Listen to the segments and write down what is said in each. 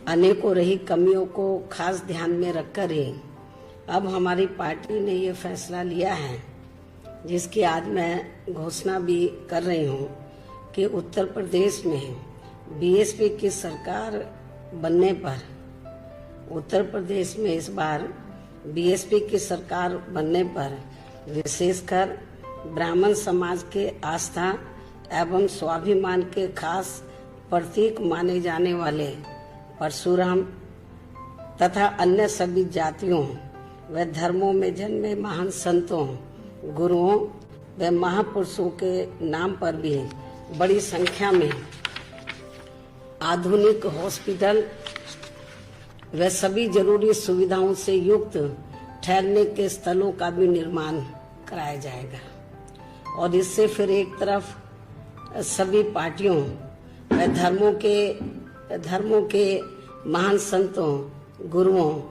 अनेकों रही कमियों को खास ध्यान में रखकर ही अब हमारी पार्टी ने ये फैसला लिया है, जिसकी आज मैं घोषणा भी कर रही हूँ कि उत्तर प्रदेश में बीएसपी की सरकार बनने पर, उत्तर प्रदेश में इस बार बीएसपी की सरकार बनने पर विशेषकर ब्राह्मण समाज के आस्था एवं स्वाभिमान के खास प्रतीक माने जाने वाले परशुराम तथा अन्य सभी जातियों व धर्मों में जन्मे महान संतों, गुरुओं व महापुरुषों के नाम पर भी बड़ी संख्या में आधुनिक हॉस्पिटल व सभी जरूरी सुविधाओं से युक्त ठहरने के स्थलों का भी निर्माण कराया जाएगा। और इससे फिर एक तरफ सभी पार्टियों व धर्मों के महान संतों, गुरुओं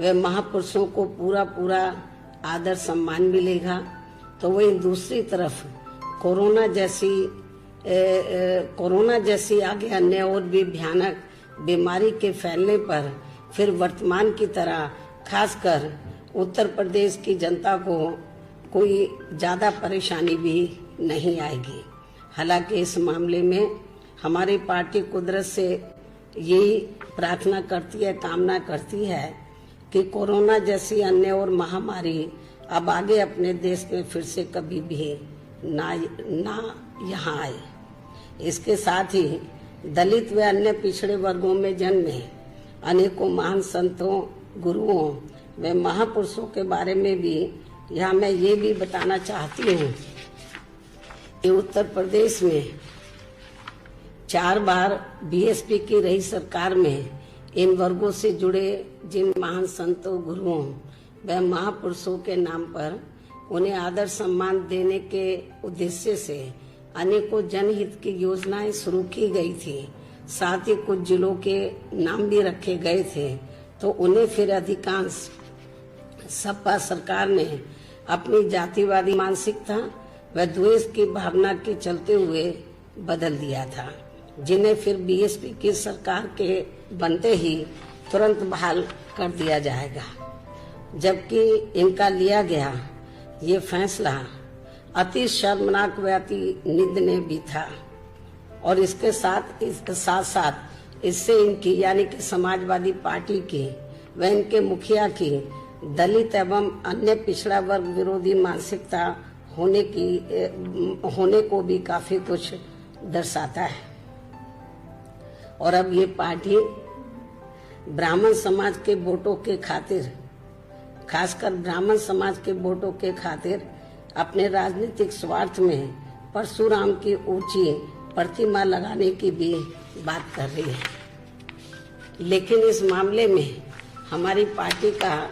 व महापुरुषों को पूरा आदर सम्मान मिलेगा, तो वहीं दूसरी तरफ कोरोना जैसी आगे अन्य और भी भयानक बीमारी के फैलने पर फिर वर्तमान की तरह खासकर उत्तर प्रदेश की जनता को कोई ज्यादा परेशानी भी नहीं आएगी। हालांकि इस मामले में हमारी पार्टी कुदरत से यही प्रार्थना करती है, कामना करती है कि कोरोना जैसी अन्य और महामारी अब आगे अपने देश में फिर से कभी भी ना यहाँ आए। इसके साथ ही दलित व अन्य पिछड़े वर्गों में जन्मे अनेकों महान संतों, गुरुओं व महापुरुषों के बारे में भी यहाँ मैं ये भी बताना चाहती हूँ कि उत्तर प्रदेश में 4 बार बीएसपी की रही सरकार में इन वर्गों से जुड़े जिन महान संतों, गुरुओं व महापुरुषों के नाम पर उन्हें आदर सम्मान देने के उद्देश्य से अनेकों जनहित की योजनाएं शुरू की गई थी। साथ ही कुछ जिलों के नाम भी रखे गए थे, तो उन्हें फिर अधिकांश सपा सरकार ने अपनी जातिवादी मानसिकता व द्वेष की भावना के चलते हुए बदल दिया था, जिन्हें फिर बीएसपी की सरकार के बनते ही तुरंत बहाल कर दिया जाएगा। जबकि इनका लिया गया ये फैसला अति शर्मनाक व अति निंदनीय भी था, और इसके साथ इससे इनकी यानी कि समाजवादी पार्टी की व इनके मुखिया की दलित एवं अन्य पिछड़ा वर्ग विरोधी मानसिकता होने को भी काफी कुछ दर्शाता है। और अब ये पार्टी ब्राह्मण समाज के वोटों के खातिर, खासकर ब्राह्मण समाज के वोटों के खातिर अपने राजनीतिक स्वार्थ में परशुराम की ऊंची प्रतिमा लगाने की भी बात कर रही है। लेकिन इस मामले में हमारी पार्टी का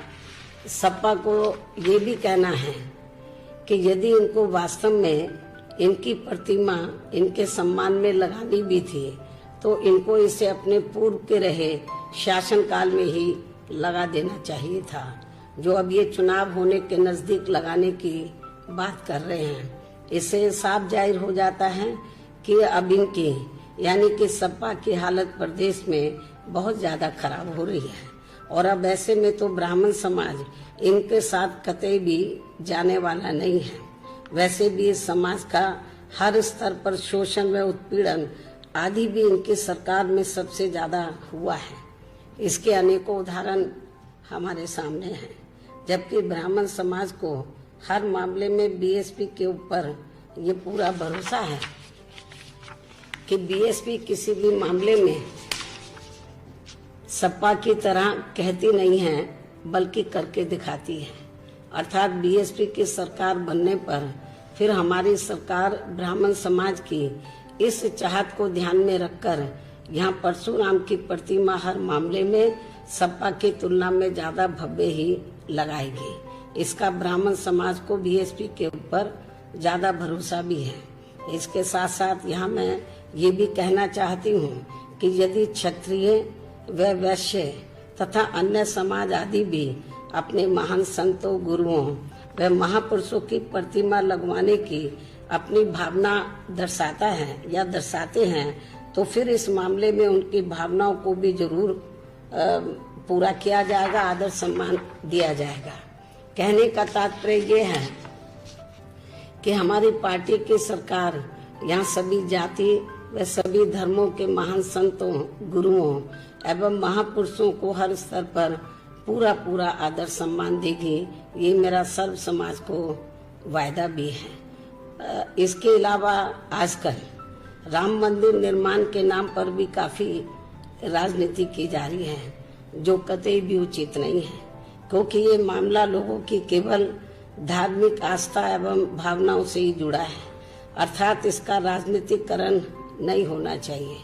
सपा को ये भी कहना है कि यदि इनको वास्तव में इनकी प्रतिमा इनके सम्मान में लगानी भी थी, तो इनको इसे अपने पूर्व के रहे शासनकाल में ही लगा देना चाहिए था, जो अब ये चुनाव होने के नजदीक लगाने की बात कर रहे हैं। इससे साफ जाहिर हो जाता है कि अब इनकी यानी कि सपा की हालत प्रदेश में बहुत ज्यादा खराब हो रही है, और अब ऐसे में तो ब्राह्मण समाज इनके साथ कतई भी जाने वाला नहीं है। वैसे भी इस समाज का हर स्तर पर शोषण व उत्पीड़न आदि भी इनकी सरकार में सबसे ज्यादा हुआ है। इसके अनेकों उदाहरण हमारे सामने हैं। जबकि ब्राह्मण समाज को हर मामले में बीएसपी के ऊपर ये पूरा भरोसा है कि बीएसपी किसी भी मामले में सपा की तरह कहती नहीं है, बल्कि करके दिखाती है। अर्थात बीएसपी की सरकार बनने पर फिर हमारी सरकार ब्राह्मण समाज की इस चाहत को ध्यान में रखकर यहाँ परशुराम की प्रतिमा हर मामले में सपा की तुलना में ज्यादा भव्य ही लगाएगी। इसका ब्राह्मण समाज को बीएसपी के ऊपर ज्यादा भरोसा भी है। इसके साथ साथ यहाँ मैं ये भी कहना चाहती हूँ कि यदि क्षत्रिय व वैश्य तथा अन्य समाज आदि भी अपने महान संतों, गुरुओं व महापुरुषों की प्रतिमा लगवाने की अपनी भावना दर्शाते हैं, तो फिर इस मामले में उनकी भावनाओं को भी जरूर पूरा किया जाएगा, आदर सम्मान दिया जाएगा। कहने का तात्पर्य ये है कि हमारी पार्टी की सरकार यहाँ सभी जाति व सभी धर्मों के महान संतों, गुरुओं एवं महापुरुषों को हर स्तर पर पूरा आदर सम्मान देगी। ये मेरा सर्व समाज को वायदा भी है। इसके अलावा आजकल राम मंदिर निर्माण के नाम पर भी काफी राजनीति की जा रही है, जो कतई भी उचित नहीं है, क्योंकि ये मामला लोगों की केवल धार्मिक आस्था एवं भावनाओं से ही जुड़ा है, अर्थात इसका राजनीतिकरण नहीं होना चाहिए।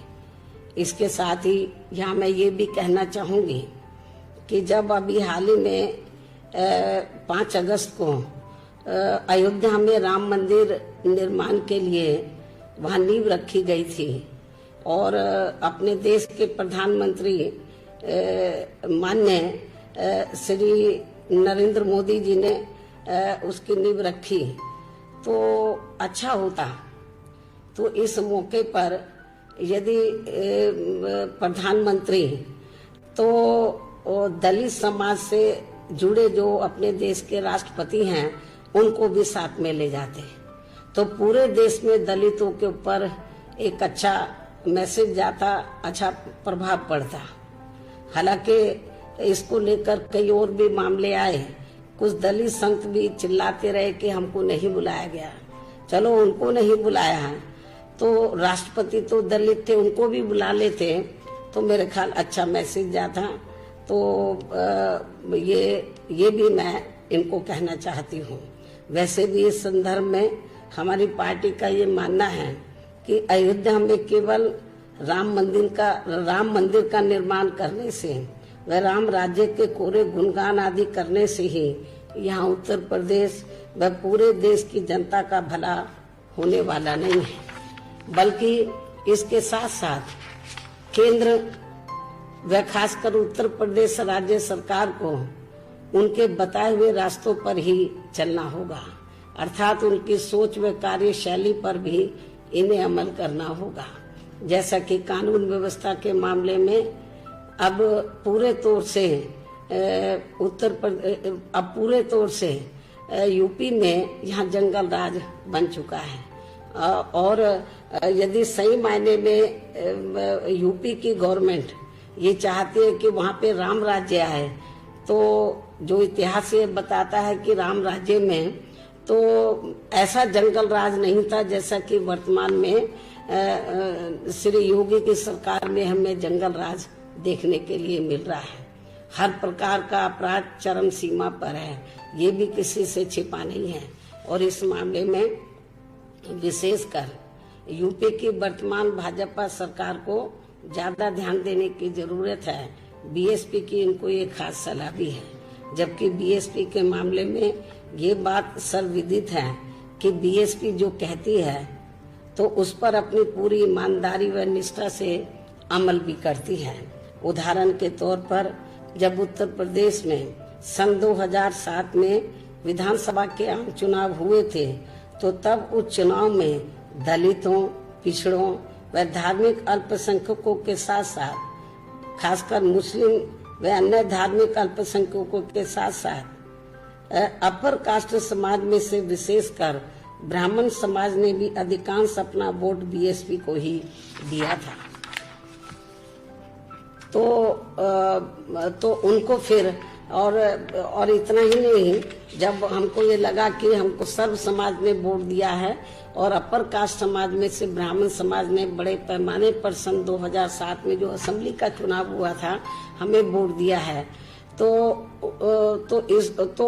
इसके साथ ही यहाँ मैं ये भी कहना चाहूंगी कि जब अभी हाल ही में 5 अगस्त को अयोध्या में राम मंदिर निर्माण के लिए वहाँ नींव रखी गई थी और अपने देश के प्रधानमंत्री माननीय श्री नरेंद्र मोदी जी ने उसकी नींव रखी, तो अच्छा होता। तो इस मौके पर यदि प्रधानमंत्री तो दलित समाज से जुड़े जो अपने देश के राष्ट्रपति हैं उनको भी साथ में ले जाते, तो पूरे देश में दलितों के ऊपर एक अच्छा मैसेज जाता, अच्छा प्रभाव पड़ता। हालांकि इसको लेकर कई और भी मामले आए, कुछ दलित संत भी चिल्लाते रहे कि हमको नहीं बुलाया गया। चलो उनको नहीं बुलाया तो राष्ट्रपति तो दलित थे, उनको भी बुला लेते तो मेरे ख्याल अच्छा मैसेज जाता। तो ये भी मैं इनको कहना चाहती हूँ। वैसे भी इस संदर्भ में हमारी पार्टी का ये मानना है कि अयोध्या में केवल राम मंदिर का निर्माण करने से व राम राज्य के कोरे गुणगान आदि करने से ही यहाँ उत्तर प्रदेश व पूरे देश की जनता का भला होने वाला नहीं है, बल्कि इसके साथ साथ केंद्र व खासकर उत्तर प्रदेश राज्य सरकार को उनके बताए हुए रास्तों पर ही चलना होगा, अर्थात उनकी सोच व कार्यशैली पर भी इन्हें अमल करना होगा। जैसा कि कानून व्यवस्था के मामले में अब पूरे तौर से यूपी में यहाँ जंगल राज बन चुका है और यदि सही मायने में यूपी की गवर्नमेंट ये चाहती है कि वहाँ पे राम राज्य आए, तो जो इतिहास ये बताता है कि राम राज्य में तो ऐसा जंगल राज नहीं था जैसा कि वर्तमान में श्री योगी की सरकार में हमें जंगल राज देखने के लिए मिल रहा है। हर प्रकार का अपराध चरम सीमा पर है, ये भी किसी से छिपा नहीं है। और इस मामले में विशेषकर यूपी की वर्तमान भाजपा सरकार को ज्यादा ध्यान देने की जरूरत है। बीएसपी की इनको ये खास सलाह भी है, जबकि बीएसपी के मामले में ये बात सर्वविदित है कि बीएसपी जो कहती है तो उस पर अपनी पूरी ईमानदारी व निष्ठा से अमल भी करती है। उदाहरण के तौर पर जब उत्तर प्रदेश में सन 2007 में विधानसभा के आम चुनाव हुए थे, तो तब उस चुनाव में दलितों, पिछड़ों व धार्मिक अल्पसंख्यकों के साथ साथ खासकर मुस्लिम व अन्य धार्मिक अल्पसंख्यकों के साथ साथ अपर कास्ट समाज में से विशेषकर ब्राह्मण समाज ने भी अधिकांश अपना वोट बीएसपी को ही दिया था। तो उनको फिर और इतना ही नहीं, जब हमको ये लगा कि हमको सर्व समाज ने वोट दिया है और अपर कास्ट समाज में से ब्राह्मण समाज ने बड़े पैमाने पर सन 2007 में जो असेंबली का चुनाव हुआ था हमें वोट दिया है, तो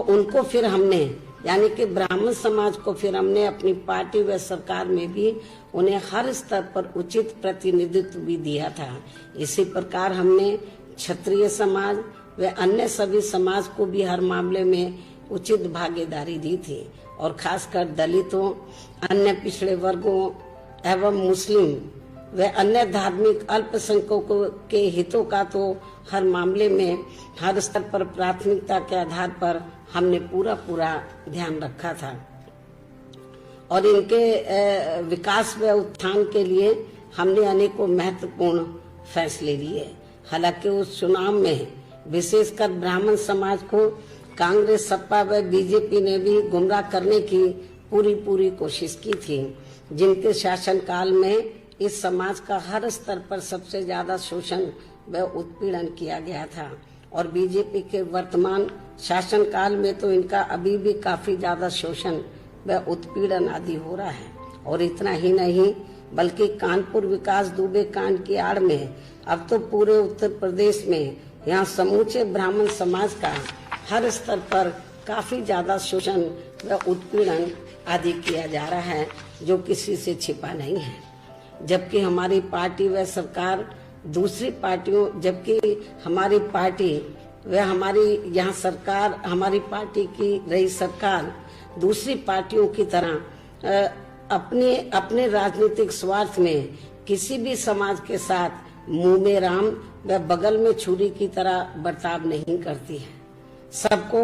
उनको फिर हमने यानी कि ब्राह्मण समाज को फिर हमने अपनी पार्टी व सरकार में भी उन्हें हर स्तर पर उचित प्रतिनिधित्व भी दिया था। इसी प्रकार हमने क्षत्रिय समाज व अन्य सभी समाज को भी हर मामले में उचित भागीदारी दी थी और खासकर दलितों, अन्य पिछड़े वर्गों एवं मुस्लिम व अन्य धार्मिक अल्पसंख्यकों के हितों का तो हर मामले में हर स्तर पर प्राथमिकता के आधार पर हमने पूरा ध्यान रखा था और इनके विकास व उत्थान के लिए हमने अनेकों महत्वपूर्ण फैसले लिए। हालांकि उस चुनाव में विशेषकर ब्राह्मण समाज को कांग्रेस, सपा व बीजेपी ने भी गुमराह करने की पूरी कोशिश की थी, जिनके शासनकाल में इस समाज का हर स्तर पर सबसे ज्यादा शोषण व उत्पीड़न किया गया था। और बीजेपी के वर्तमान शासनकाल में तो इनका अभी भी काफी ज्यादा शोषण व उत्पीड़न आदि हो रहा है। और इतना ही नहीं, बल्कि कानपुर विकास दुबे कांड की आड़ में अब तो पूरे उत्तर प्रदेश में यहाँ समूचे ब्राह्मण समाज का हर स्तर पर काफी ज्यादा शोषण व उत्पीड़न आदि किया जा रहा है, जो किसी से छिपा नहीं है। जबकि हमारी पार्टी व सरकार दूसरी पार्टियों, जबकि हमारी पार्टी व हमारी यहाँ सरकार, हमारी पार्टी की रही सरकार दूसरी पार्टियों की तरह अपने राजनीतिक स्वार्थ में किसी भी समाज के साथ मुंह में राम व बगल में छुरी की तरह बर्ताव नहीं करती है। सबको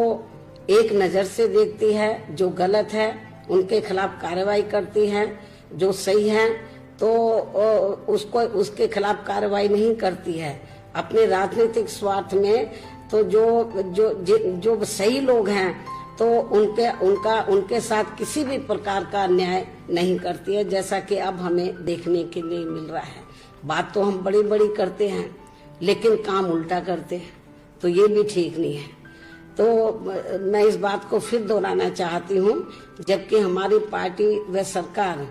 एक नजर से देखती है, जो गलत है उनके खिलाफ कार्रवाई करती है, जो सही है तो उसके खिलाफ कार्रवाई नहीं करती है। अपने राजनीतिक स्वार्थ में तो जो सही लोग हैं तो उनके साथ किसी भी प्रकार का अन्याय नहीं करती है, जैसा कि अब हमें देखने के लिए मिल रहा है। बात तो हम बड़ी बड़ी करते हैं, लेकिन काम उल्टा करते हैं, तो ये भी ठीक नहीं है। तो मैं इस बात को फिर दोहराना चाहती हूँ, जबकि हमारी पार्टी व सरकार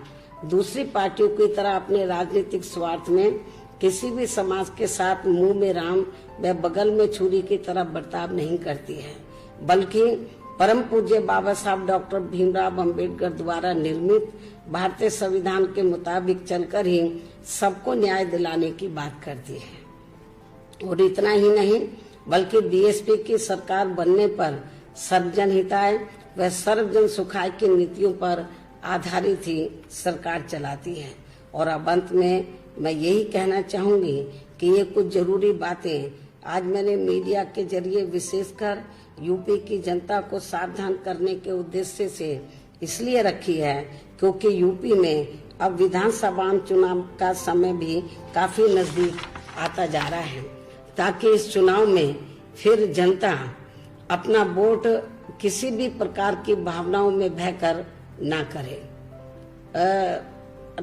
दूसरी पार्टियों की तरह अपने राजनीतिक स्वार्थ में किसी भी समाज के साथ मुंह में राम व बगल में छुरी की तरह बर्ताव नहीं करती है, बल्कि परम पूज्य बाबा साहब डॉक्टर भीमराव अंबेडकर द्वारा निर्मित भारतीय संविधान के मुताबिक चलकर ही सबको न्याय दिलाने की बात करती है। और इतना ही नहीं, बल्कि बीएसपी की सरकार बनने पर सर्वजन हिताय व सर्वजन सुखाय की नीतियों पर आधारित ही सरकार चलाती है। और अब अंत में मैं यही कहना चाहूंगी कि ये कुछ जरूरी बातें आज मैंने मीडिया के जरिए विशेषकर यूपी की जनता को सावधान करने के उद्देश्य से इसलिए रखी है, क्योंकि यूपी में अब विधानसभा चुनाव का समय भी काफी नजदीक आता जा रहा है, ताकि इस चुनाव में फिर जनता अपना वोट किसी भी प्रकार की भावनाओं में बहकर ना करे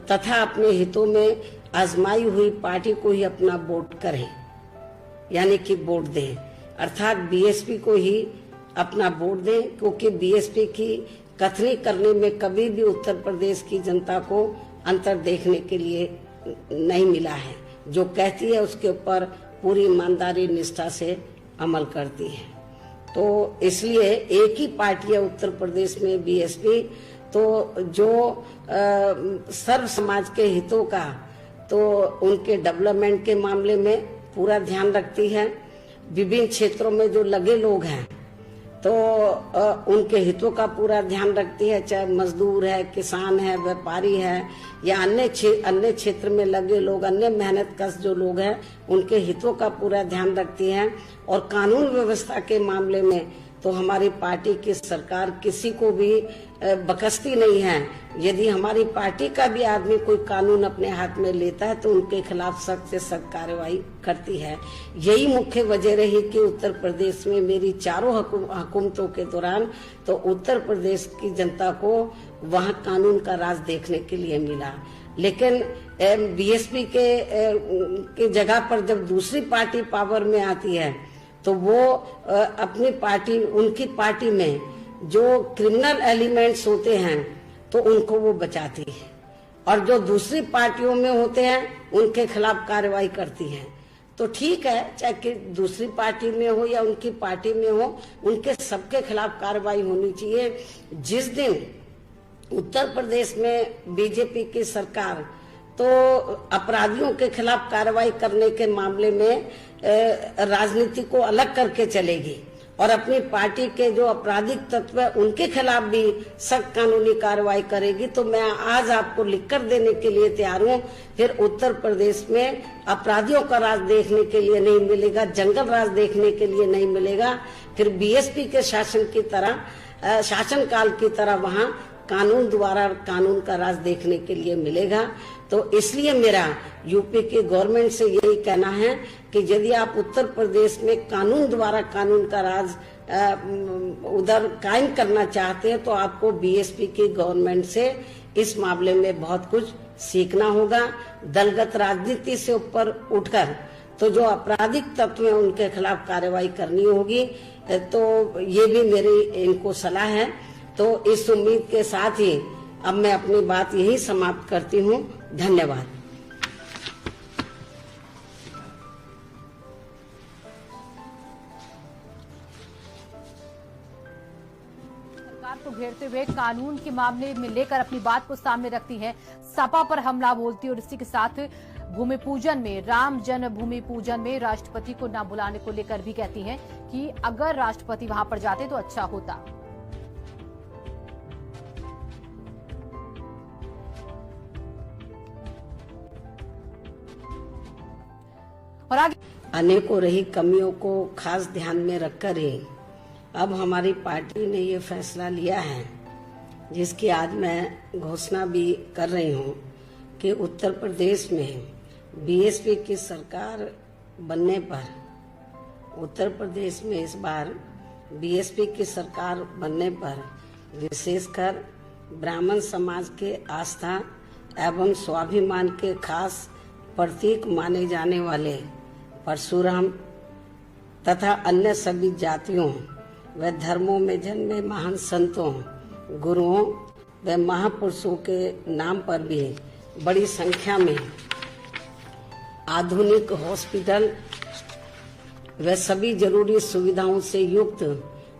तथा अपने हितों में आजमाई हुई पार्टी को ही अपना वोट करें, यानी कि वोट दें, अर्थात बीएसपी को ही अपना वोट दें, क्योंकि बीएसपी की कथनी करने में कभी भी उत्तर प्रदेश की जनता को अंतर देखने के लिए नहीं मिला है। जो कहती है उसके ऊपर पूरी ईमानदारी निष्ठा से अमल करती है। तो इसलिए एक ही पार्टी है उत्तर प्रदेश में बीएसपी, तो जो सर्व समाज के हितों का तो उनके डेवलपमेंट के मामले में पूरा ध्यान रखती है। विभिन्न क्षेत्रों में जो लगे लोग हैं तो उनके हितों का पूरा ध्यान रखती है, चाहे मजदूर है, किसान है, व्यापारी है या अन्य क्षेत्र में लगे लोग, अन्य मेहनतकश जो लोग हैं, उनके हितों का पूरा ध्यान रखती है। और कानून व्यवस्था के मामले में तो हमारी पार्टी की सरकार किसी को भी बकसती नहीं है। यदि हमारी पार्टी का भी आदमी कोई कानून अपने हाथ में लेता है तो उनके खिलाफ सख्त से सख्त कार्रवाई करती है। यही मुख्य वजह रही कि उत्तर प्रदेश में मेरी चारों हुकूमतों के दौरान तो उत्तर प्रदेश की जनता को वहां कानून का राज देखने के लिए मिला। लेकिन बीएसपी के जगह पर जब दूसरी पार्टी पावर में आती है तो वो अपनी पार्टी, उनकी पार्टी में जो क्रिमिनल एलिमेंट्स होते हैं तो उनको वो बचाती है, और जो दूसरी पार्टियों में होते हैं उनके खिलाफ कार्रवाई करती है। तो ठीक है, चाहे कि दूसरी पार्टी में हो या उनकी पार्टी में हो, उनके सबके खिलाफ कार्रवाई होनी चाहिए। जिस दिन उत्तर प्रदेश में बीजेपी की सरकार तो अपराधियों के खिलाफ कार्रवाई करने के मामले में राजनीति को अलग करके चलेगी और अपनी पार्टी के जो आपराधिक तत्व है उनके खिलाफ भी सख्त कानूनी कार्रवाई करेगी, तो मैं आज आपको लिखकर देने के लिए तैयार हूँ। फिर उत्तर प्रदेश में अपराधियों का राज देखने के लिए नहीं मिलेगा, जंगल राज देखने के लिए नहीं मिलेगा। फिर बीएसपी के शासनकाल की तरह वहाँ कानून द्वारा कानून का राज देखने के लिए मिलेगा। तो इसलिए मेरा यूपी के गवर्नमेंट से यही कहना है कि यदि आप उत्तर प्रदेश में कानून द्वारा कानून का राज उधर कायम करना चाहते हैं तो आपको बीएसपी की गवर्नमेंट से इस मामले में बहुत कुछ सीखना होगा। दलगत राजनीति से ऊपर उठकर तो जो आपराधिक तत्व हैं उनके खिलाफ कार्रवाई करनी होगी। तो ये भी मेरी इनको सलाह है। तो इस उम्मीद के साथ ही अब मैं अपनी बात यही समाप्त करती हूँ। धन्यवाद। सरकार को घेरते हुए कानून के मामले में लेकर अपनी बात को सामने रखती है, सपा पर हमला बोलती है और इसी के साथ भूमि पूजन में, राम जन्मभूमि पूजन में राष्ट्रपति को न बुलाने को लेकर भी कहती हैं कि अगर राष्ट्रपति वहां पर जाते तो अच्छा होता। और आगे अनेकों रही कमियों को खास ध्यान में रखकर ही अब हमारी पार्टी ने ये फैसला लिया है, जिसकी आज मैं घोषणा भी कर रही हूँ कि उत्तर प्रदेश में बीएसपी की सरकार बनने पर, उत्तर प्रदेश में इस बार बीएसपी की सरकार बनने पर विशेषकर ब्राह्मण समाज के आस्था एवं स्वाभिमान के खास प्रतीक माने जाने वाले परशुराम तथा अन्य सभी जातियों व धर्मों में जन्मे महान संतों, गुरुओं व महापुरुषों के नाम पर भी बड़ी संख्या में आधुनिक हॉस्पिटल व सभी जरूरी सुविधाओं से युक्त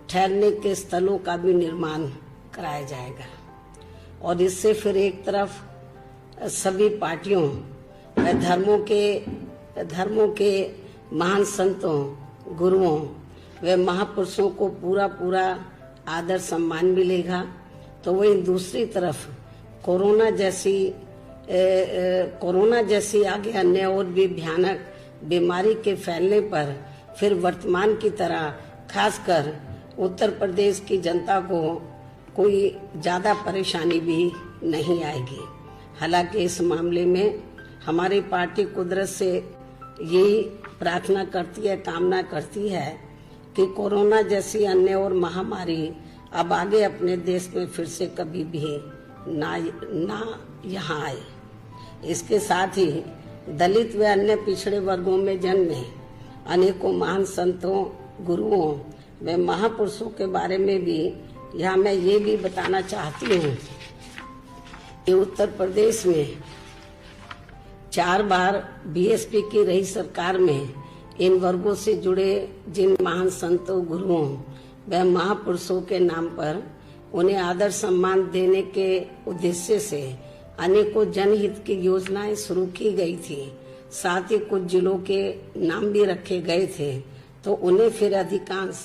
ठहरने के स्थलों का भी निर्माण कराया जाएगा। और इससे फिर एक तरफ सभी पार्टियों व धर्मों के महान संतों, गुरुओं व महापुरुषों को पूरा आदर सम्मान मिलेगा। तो वही दूसरी तरफ कोरोना जैसी आगे अन्य और भी भयानक बीमारी के फैलने पर फिर वर्तमान की तरह खासकर उत्तर प्रदेश की जनता को कोई ज्यादा परेशानी भी नहीं आएगी। हालांकि इस मामले में हमारी पार्टी कुदरत से यही प्रार्थना करती है, कामना करती है कि कोरोना जैसी अन्य और महामारी अब आगे अपने देश में फिर से कभी भी ना यहाँ आए। इसके साथ ही दलित व अन्य पिछड़े वर्गों में जन्मे अनेकों महान संतों, गुरुओं व महापुरुषों के बारे में भी यहाँ मैं ये भी बताना चाहती हूँ कि उत्तर प्रदेश में 4 बार बीएसपी की रही सरकार में इन वर्गों से जुड़े जिन महान संतों, गुरुओं व महापुरुषों के नाम पर उन्हें आदर सम्मान देने के उद्देश्य से अनेकों जनहित की योजनाएं शुरू की गई थी। साथ ही कुछ जिलों के नाम भी रखे गए थे। तो उन्हें फिर अधिकांश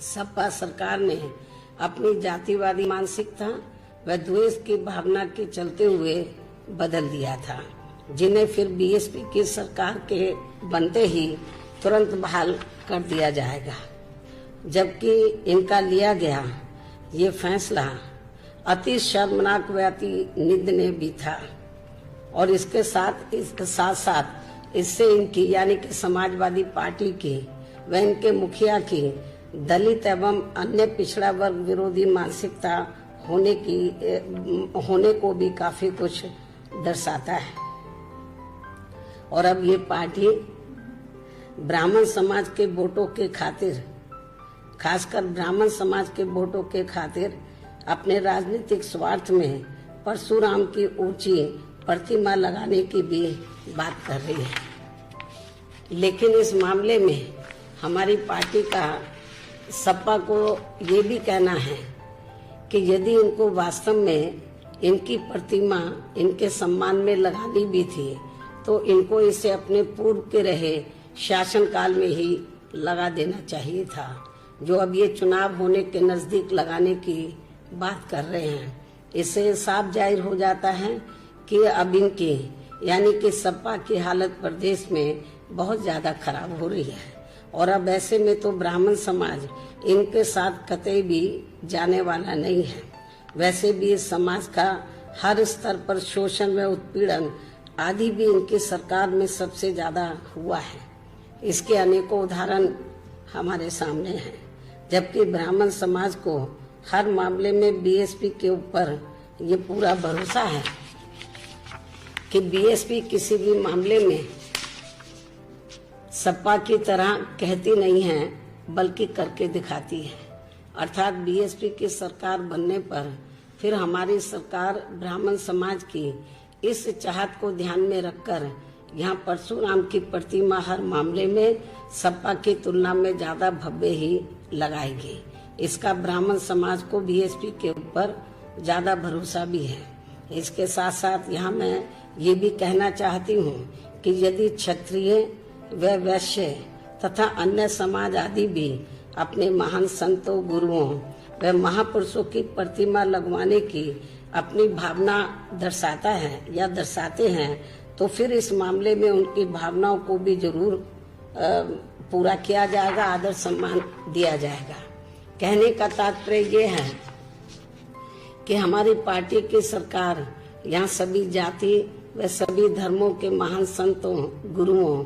सपा सरकार ने अपनी जातिवादी मानसिकता व द्वेष की भावना के चलते हुए बदल दिया था, जिन्हें फिर बीएसपी की सरकार के बनते ही तुरंत बहाल कर दिया जाएगा। जबकि इनका लिया गया ये फैसला अति शर्मनाक व अति निंदनीय भी था। और इसके साथ इससे इनकी यानी कि समाजवादी पार्टी की व इनके मुखिया की दलित एवं अन्य पिछड़ा वर्ग विरोधी मानसिकता होने को भी काफी कुछ दर्शाता है। और अब ये पार्टी ब्राह्मण समाज के वोटों के खातिर, खासकर ब्राह्मण समाज के वोटों के खातिर अपने राजनीतिक स्वार्थ में परशुराम की ऊंची प्रतिमा लगाने की भी बात कर रही है। लेकिन इस मामले में हमारी पार्टी का सपा को ये भी कहना है कि यदि इनको वास्तव में इनकी प्रतिमा इनके सम्मान में लगानी भी थी तो इनको इसे अपने पूर्व के रहे शासनकाल में ही लगा देना चाहिए था, जो अब ये चुनाव होने के नजदीक लगाने की बात कर रहे हैं। इससे साफ जाहिर हो जाता है कि अब इनकी यानी कि सपा की हालत प्रदेश में बहुत ज्यादा खराब हो रही है। और अब ऐसे में तो ब्राह्मण समाज इनके साथ कतई भी जाने वाला नहीं है। वैसे भी इस समाज का हर स्तर पर शोषण व उत्पीड़न आदि भी इनकी सरकार में सबसे ज्यादा हुआ है। इसके अनेकों उदाहरण हमारे सामने हैं। जबकि ब्राह्मण समाज को हर मामले में बीएसपी के ऊपर ये पूरा भरोसा है कि बीएसपी किसी भी मामले में सपा की तरह कहती नहीं है बल्कि करके दिखाती है। अर्थात बीएसपी की सरकार बनने पर फिर हमारी सरकार ब्राह्मण समाज की इस चाहत को ध्यान में रखकर यहाँ परशुराम की प्रतिमा हर मामले में सपा की तुलना में ज्यादा भव्य ही लगाएगी। इसका ब्राह्मण समाज को बीएसपी के ऊपर ज्यादा भरोसा भी है। इसके साथ साथ यहाँ मैं ये भी कहना चाहती हूँ कि यदि क्षत्रिय व वैश्य तथा अन्य समाज आदि भी अपने महान संतों, गुरुओं व महापुरुषों की प्रतिमा लगवाने की अपनी भावना दर्शाता है या दर्शाते हैं, तो फिर इस मामले में उनकी भावनाओं को भी जरूर पूरा किया जाएगा, आदर सम्मान दिया जाएगा। कहने का तात्पर्य ये है कि हमारी पार्टी की सरकार यहाँ सभी जाति व सभी धर्मों के महान संतों, गुरुओं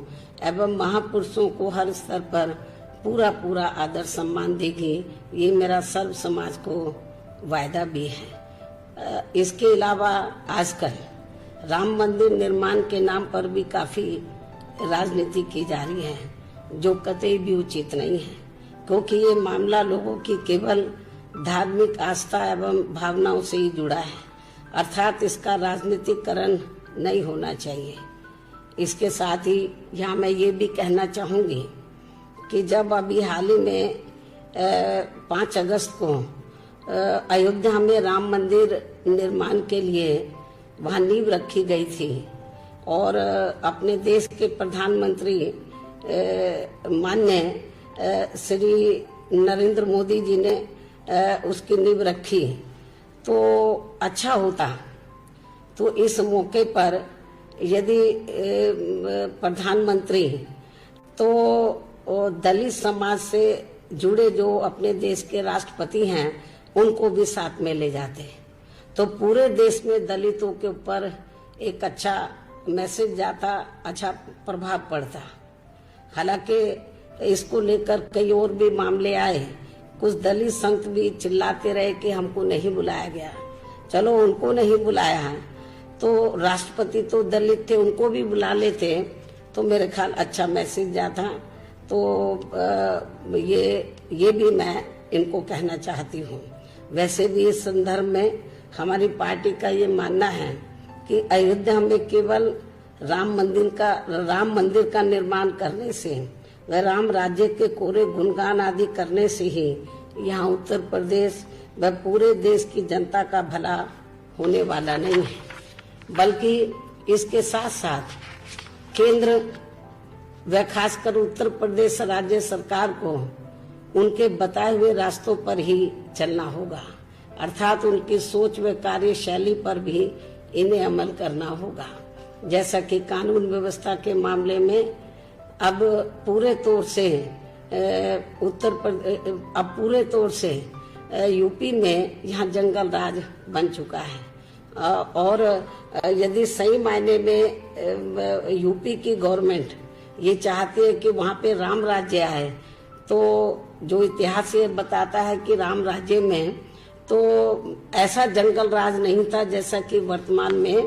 एवं महापुरुषों को हर स्तर पर पूरा आदर सम्मान देगी। ये मेरा सर्व समाज को वायदा भी है। इसके अलावा आजकल राम मंदिर निर्माण के नाम पर भी काफी राजनीति की जा रही है, जो कतई भी उचित नहीं है, क्योंकि ये मामला लोगों की केवल धार्मिक आस्था एवं भावनाओं से ही जुड़ा है। अर्थात इसका राजनीतिकरण नहीं होना चाहिए। इसके साथ ही यहाँ मैं ये भी कहना चाहूंगी कि जब अभी हाल ही में 5 अगस्त को अयोध्या में राम मंदिर निर्माण के लिए वहाँ नींव रखी गई थी और अपने देश के प्रधानमंत्री माननीय श्री नरेंद्र मोदी जी ने उसकी नींव रखी, तो अच्छा होता। तो इस मौके पर यदि प्रधानमंत्री तो दलित समाज से जुड़े जो अपने देश के राष्ट्रपति हैं उनको भी साथ में ले जाते, तो पूरे देश में दलितों के ऊपर एक अच्छा मैसेज जाता, अच्छा प्रभाव पड़ता। हालांकि इसको लेकर कई और भी मामले आए, कुछ दलित संत भी चिल्लाते रहे कि हमको नहीं बुलाया गया। चलो उनको नहीं बुलाया है तो राष्ट्रपति तो दलित थे, उनको भी बुला लेते तो मेरे ख्याल अच्छा मैसेज जाता। तो ये भी मैं इनको कहना चाहती हूँ। वैसे भी इस संदर्भ में हमारी पार्टी का ये मानना है कि अयोध्या में केवल राम मंदिर का निर्माण करने से व राम राज्य के कोरे गुणगान आदि करने से ही यहाँ उत्तर प्रदेश व पूरे देश की जनता का भला होने वाला नहीं है, बल्कि इसके साथ साथ केंद्र व खासकर उत्तर प्रदेश राज्य सरकार को उनके बताए हुए रास्तों पर ही चलना होगा। अर्थात उनकी सोच व कार्यशैली पर भी इन्हें अमल करना होगा। जैसा कि कानून व्यवस्था के मामले में अब पूरे तौर से यूपी में यहाँ जंगल राज बन चुका है और यदि सही मायने में यूपी की गवर्नमेंट ये चाहती है कि वहाँ पे राम राज्य आए, तो जो इतिहास ये बताता है कि राम राज्य में तो ऐसा जंगल राज नहीं था जैसा कि वर्तमान में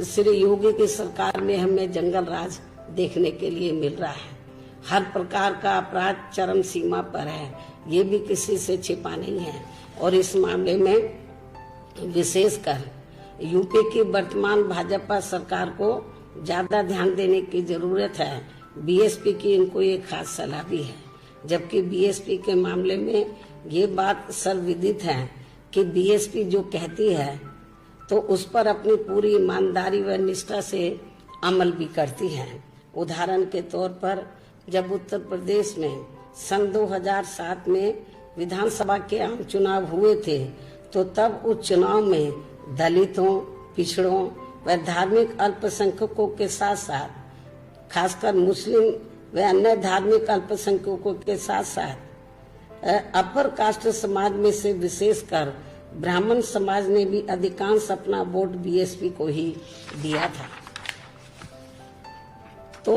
श्री योगी की सरकार में हमें जंगल राज देखने के लिए मिल रहा है। हर प्रकार का अपराध चरम सीमा पर है, ये भी किसी से छिपा नहीं है। और इस मामले में विशेषकर यूपी की वर्तमान भाजपा सरकार को ज्यादा ध्यान देने की जरूरत है। बीएसपी की इनको ये खास सलाह भी है, जबकि बीएसपी के मामले में ये बात सर्वविदित है कि बीएसपी जो कहती है तो उस पर अपनी पूरी ईमानदारी व निष्ठा से अमल भी करती है। उदाहरण के तौर पर जब उत्तर प्रदेश में सन 2007 में विधानसभा के आम चुनाव हुए थे, तो तब उस चुनाव में दलितों, पिछड़ों व धार्मिक अल्पसंख्यकों के साथ साथ खासकर मुस्लिम व अन्य धार्मिक अल्पसंख्यकों के साथ साथ अपर कास्ट समाज में से विशेषकर ब्राह्मण समाज ने भी अधिकांश अपना वोट बीएसपी को ही दिया था। तो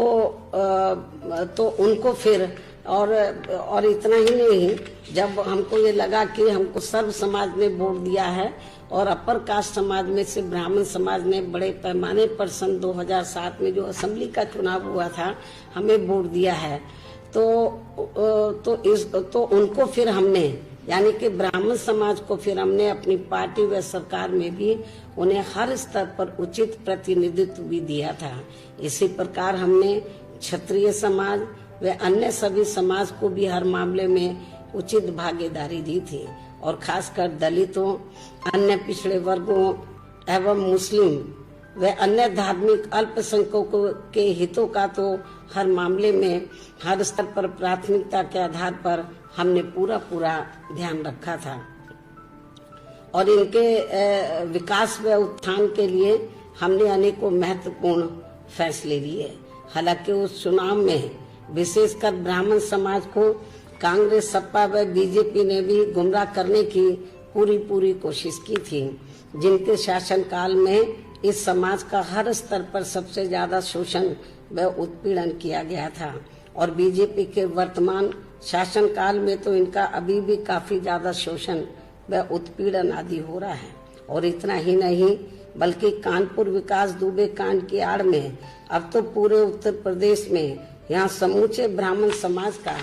उनको फिर और इतना ही नहीं, जब हमको ये लगा कि हमको सर्व समाज ने वोट दिया है और अपर कास्ट समाज में से ब्राह्मण समाज ने बड़े पैमाने पर सन 2007 में जो असेंबली का चुनाव हुआ था हमें वोट दिया है, तो उनको फिर हमने, यानी कि ब्राह्मण समाज को फिर हमने अपनी पार्टी व सरकार में भी उन्हें हर स्तर पर उचित प्रतिनिधित्व भी दिया था। इसी प्रकार हमने क्षत्रिय समाज व अन्य सभी समाज को भी हर मामले में उचित भागीदारी दी थी और खासकर दलितों, अन्य पिछड़े वर्गों एवं मुस्लिम व अन्य धार्मिक अल्पसंख्यकों के हितों का तो हर मामले में हर स्तर पर प्राथमिकता के आधार पर हमने पूरा ध्यान रखा था और इनके विकास व उत्थान के लिए हमने अनेकों महत्वपूर्ण फैसले लिए। हालांकि उस चुनाव में विशेषकर ब्राह्मण समाज को कांग्रेस, सपा व बीजेपी ने भी गुमराह करने की पूरी कोशिश की थी, जिनके शासनकाल में इस समाज का हर स्तर पर सबसे ज्यादा शोषण व उत्पीड़न किया गया था और बीजेपी के वर्तमान शासनकाल में तो इनका अभी भी काफी ज्यादा शोषण व उत्पीड़न आदि हो रहा है। और इतना ही नहीं, बल्कि कानपुर विकास दुबे कांड की आड़ में अब तो पूरे उत्तर प्रदेश में यहाँ समूचे ब्राह्मण समाज का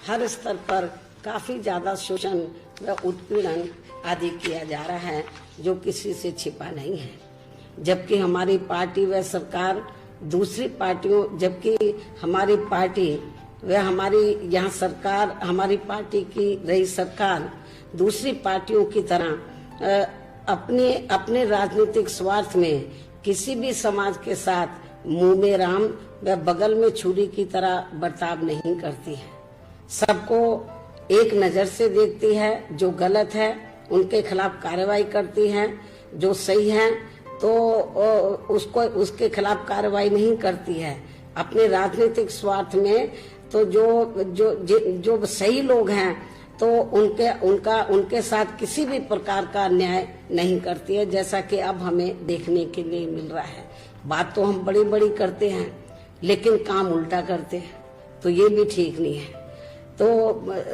हर स्तर पर काफी ज्यादा शोषण व उत्पीड़न आदि किया जा रहा है, जो किसी से छिपा नहीं है। जबकि हमारी पार्टी व सरकार दूसरी पार्टियों, जबकि हमारी पार्टी व हमारी यहाँ सरकार, हमारी पार्टी की रही सरकार दूसरी पार्टियों की तरह अपने राजनीतिक स्वार्थ में किसी भी समाज के साथ मुंह में राम व बगल में छुरी की तरह बर्ताव नहीं करती है। सबको एक नजर से देखती है, जो गलत है उनके खिलाफ कार्रवाई करती है, जो सही है तो उसके खिलाफ कार्रवाई नहीं करती है। अपने राजनीतिक स्वार्थ में तो जो सही लोग हैं तो उनके साथ किसी भी प्रकार का अन्याय नहीं करती है, जैसा कि अब हमें देखने के लिए मिल रहा है। बात तो हम बड़ी बड़ी करते हैं लेकिन काम उल्टा करते हैं, तो ये भी ठीक नहीं है। तो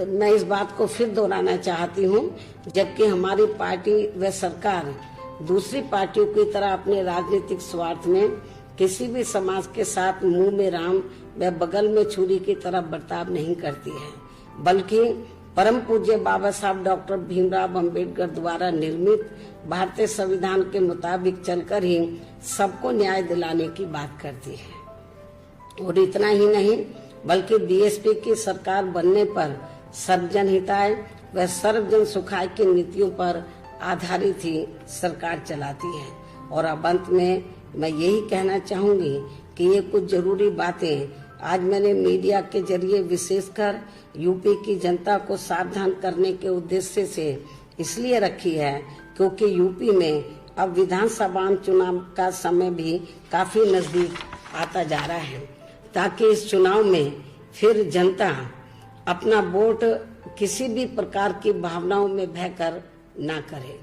मैं इस बात को फिर दोहराना चाहती हूँ, जबकि हमारी पार्टी व सरकार दूसरी पार्टियों की तरह अपने राजनीतिक स्वार्थ में किसी भी समाज के साथ मुंह में राम व बगल में छुरी की तरह बर्ताव नहीं करती है, बल्कि परम पूज्य बाबा साहब डॉक्टर भीमराव अम्बेडकर द्वारा निर्मित भारतीय संविधान के मुताबिक चलकर ही सबको न्याय दिलाने की बात करती है। और इतना ही नहीं, बल्कि बीएसपी की सरकार बनने पर सर्वजन हिताय व सर्वजन सुखाय की नीतियों पर आधारित ही सरकार चलाती है। और अब अंत में मैं यही कहना चाहूंगी कि ये कुछ जरूरी बातें आज मैंने मीडिया के जरिए विशेषकर यूपी की जनता को सावधान करने के उद्देश्य से इसलिए रखी है, क्योंकि यूपी में अब विधानसभा चुनाव का समय भी काफी नजदीक आता जा रहा है, ताकि इस चुनाव में फिर जनता अपना वोट किसी भी प्रकार की भावनाओं में बहकर ना करे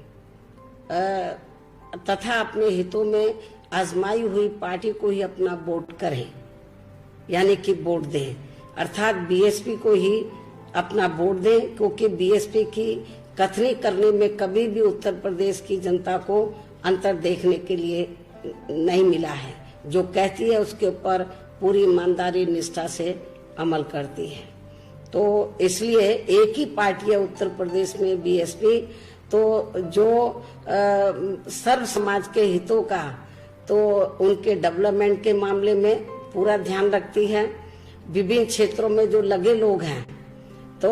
तथा अपने हितों में आजमाई हुई पार्टी को ही अपना वोट करें, यानी कि वोट दें, अर्थात बीएसपी को ही अपना वोट दें, क्योंकि बीएसपी की कथनी करने में कभी भी उत्तर प्रदेश की जनता को अंतर देखने के लिए नहीं मिला है। जो कहती है उसके ऊपर पूरी ईमानदारी निष्ठा से अमल करती है। तो इसलिए एक ही पार्टी है उत्तर प्रदेश में बीएसपी, तो जो सर्व समाज के हितों का तो उनके डेवलपमेंट के मामले में पूरा ध्यान रखती है। विभिन्न क्षेत्रों में जो लगे लोग हैं तो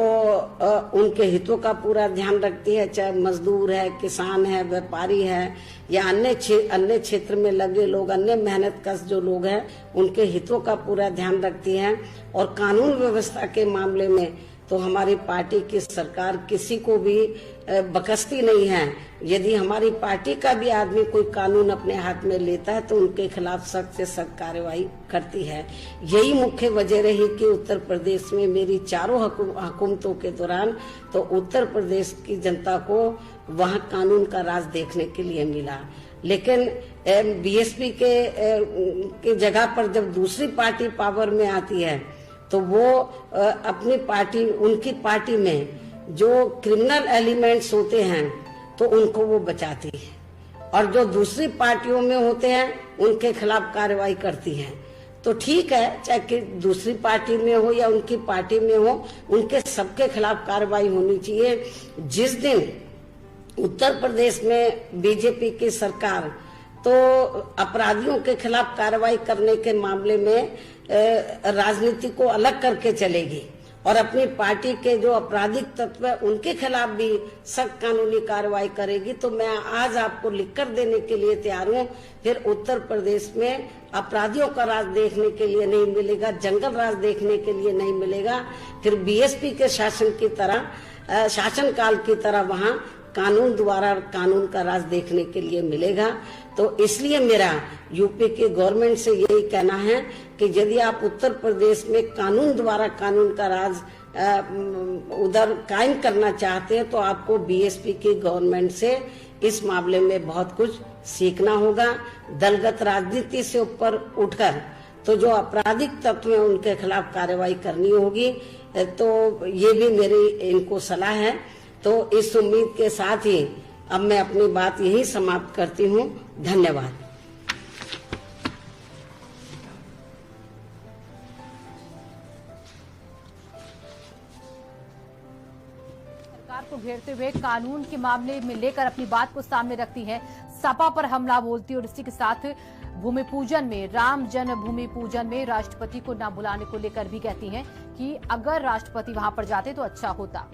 उनके हितों का पूरा ध्यान रखती है, चाहे मजदूर है, किसान है, व्यापारी है या अन्य क्षेत्र में लगे लोग, अन्य मेहनतकश जो लोग हैं उनके हितों का पूरा ध्यान रखती है। और कानून व्यवस्था के मामले में तो हमारी पार्टी की सरकार किसी को भी बकसती नहीं है। यदि हमारी पार्टी का भी आदमी कोई कानून अपने हाथ में लेता है तो उनके खिलाफ सख्त से सख्त कार्रवाई करती है। यही मुख्य वजह रही कि उत्तर प्रदेश में मेरी चारों हुकूमतों के दौरान तो उत्तर प्रदेश की जनता को वहाँ कानून का राज देखने के लिए मिला। लेकिन बीएसपी के जगह पर जब दूसरी पार्टी पावर में आती है तो वो अपनी पार्टी, उनकी पार्टी में जो क्रिमिनल एलिमेंट्स होते हैं तो उनको वो बचाती है, और जो दूसरी पार्टियों में होते हैं उनके खिलाफ कार्रवाई करती है। तो ठीक है, चाहे कि दूसरी पार्टी में हो या उनकी पार्टी में हो, उनके सबके खिलाफ कार्रवाई होनी चाहिए। जिस दिन उत्तर प्रदेश में बीजेपी की सरकार तो अपराधियों के खिलाफ कार्रवाई करने के मामले में राजनीति को अलग करके चलेगी और अपनी पार्टी के जो आपराधिक तत्व है उनके खिलाफ भी सख्त कानूनी कार्रवाई करेगी, तो मैं आज आपको लिखकर देने के लिए तैयार हूँ। फिर उत्तर प्रदेश में अपराधियों का राज देखने के लिए नहीं मिलेगा, जंगल राज देखने के लिए नहीं मिलेगा। फिर बीएसपी के शासन की तरह, शासनकाल की तरह वहाँ कानून द्वारा कानून का राज देखने के लिए मिलेगा। तो इसलिए मेरा यूपी के गवर्नमेंट से यही कहना है कि यदि आप उत्तर प्रदेश में कानून द्वारा कानून का राज उधर कायम करना चाहते हैं तो आपको बीएसपी की गवर्नमेंट से इस मामले में बहुत कुछ सीखना होगा। दलगत राजनीति से ऊपर उठकर तो जो आपराधिक तत्व हैं उनके खिलाफ कार्रवाई करनी होगी। तो ये भी मेरी इनको सलाह है। तो इस उम्मीद के साथ ही अब मैं अपनी बात यही समाप्त करती हूँ। धन्यवाद। सरकार को घेरते हुए कानून के मामले में लेकर अपनी बात को सामने रखती है, सपा पर हमला बोलती और इसी के साथ भूमि पूजन में, राम जन्मभूमि पूजन में राष्ट्रपति को न बुलाने को लेकर भी कहती हैं कि अगर राष्ट्रपति वहां पर जाते तो अच्छा होता।